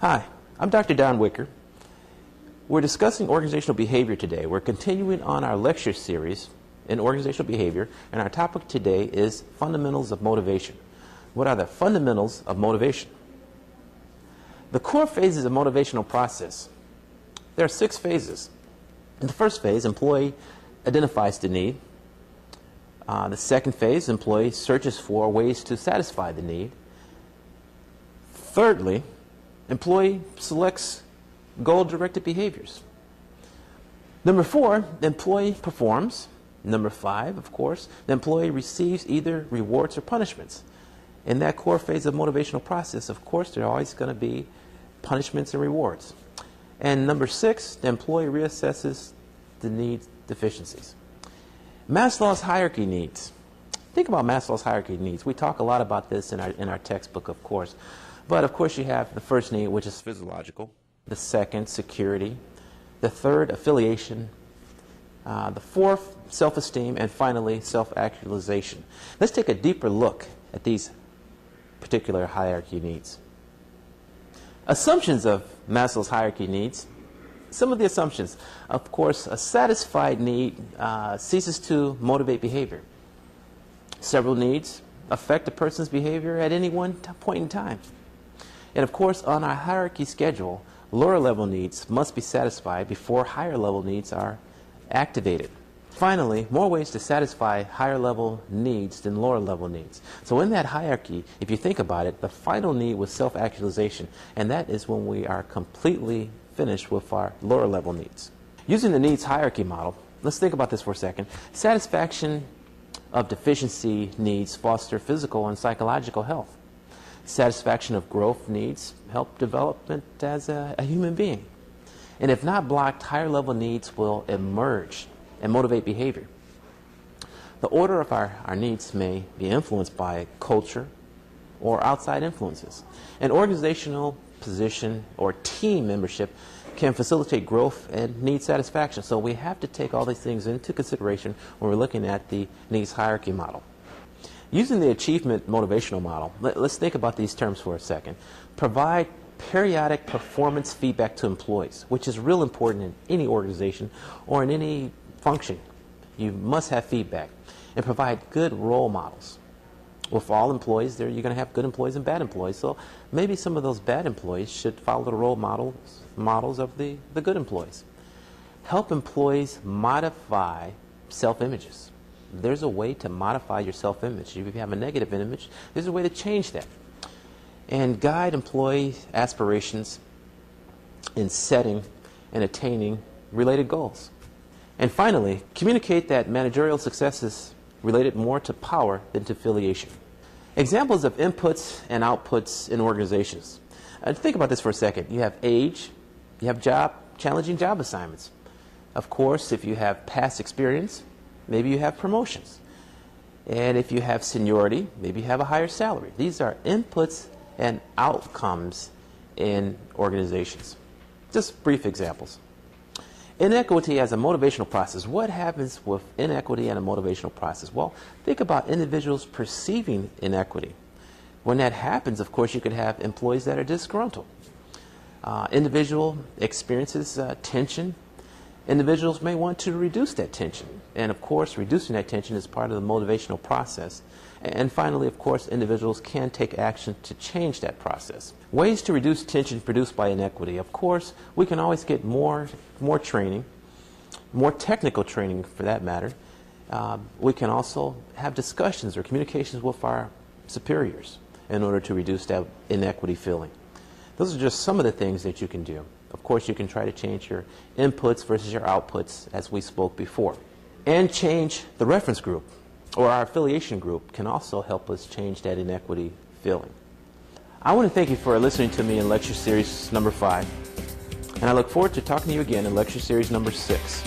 Hi, I'm Dr. Don Wicker. We're discussing organizational behavior today. We're continuing on our lecture series in organizational behavior, and our topic today is fundamentals of motivation. What are the fundamentals of motivation? The core phases of motivational process. There are 6 phases. In the first phase, employee identifies the need. The second phase, employee searches for ways to satisfy the need. Thirdly, employee selects goal-directed behaviors. Number 4, the employee performs. Number 5, of course, the employee receives either rewards or punishments. In that core phase of motivational process, of course, there are always going to be punishments and rewards. And number 6, the employee reassesses the need deficiencies. Maslow's hierarchy needs. Think about Maslow's hierarchy needs. We talk a lot about this in our textbook, of course. But of course you have the first need, which is physiological. The second, security. The third, affiliation. The fourth, self-esteem. And finally, self-actualization. Let's take a deeper look at these particular hierarchy needs. Assumptions of Maslow's hierarchy needs. Some of the assumptions. Of course, a satisfied need ceases to motivate behavior. Several needs affect a person's behavior at any one point in time. And of course, on our hierarchy schedule, lower level needs must be satisfied before higher level needs are activated. Finally, more ways to satisfy higher level needs than lower level needs. So in that hierarchy, if you think about it, the final need was self-actualization, and that is when we are completely finished with our lower level needs. Using the needs hierarchy model, let's think about this for a second. Satisfaction of deficiency needs foster physical and psychological health. Satisfaction of growth needs help development as a human being. And if not blocked, higher level needs will emerge and motivate behavior. The order of our needs may be influenced by culture or outside influences. An organizational position or team membership can facilitate growth and need satisfaction. So we have to take all these things into consideration when we're looking at the needs hierarchy model. Using the achievement motivational model, let's think about these terms for a second. Provide periodic performance feedback to employees, which is real important in any organization or in any function. You must have feedback. And provide good role models. With all employees, you're going to have good employees and bad employees. So maybe some of those bad employees should follow the role models of the good employees. Help employees modify self-images. There's a way to modify your self-image. If you have a negative image, there's a way to change that. And guide employee aspirations in setting and attaining related goals. And finally, communicate that managerial success is related more to power than to affiliation. Examples of inputs and outputs in organizations. Think about this for a second. You have age, you have challenging job assignments. Of course, if you have past experience, maybe you have promotions. And if you have seniority, maybe you have a higher salary. These are inputs and outcomes in organizations. Just brief examples. Inequity as a motivational process. What happens with inequity and a motivational process? Well, think about individuals perceiving inequity. When that happens, of course, you could have employees that are disgruntled. Individual experiences tension. Individuals may want to reduce that tension. And of course, reducing that tension is part of the motivational process. And finally, of course, individuals can take action to change that process. Ways to reduce tension produced by inequity. Of course, we can always get more training, more technical training for that matter. We can also have discussions or communications with our superiors in order to reduce that inequity feeling. Those are just some of the things that you can do. Of course, you can try to change your inputs versus your outputs, as we spoke before. And change the reference group, or our affiliation group, can also help us change that inequity feeling. I want to thank you for listening to me in lecture series number 5. And I look forward to talking to you again in lecture series number 6.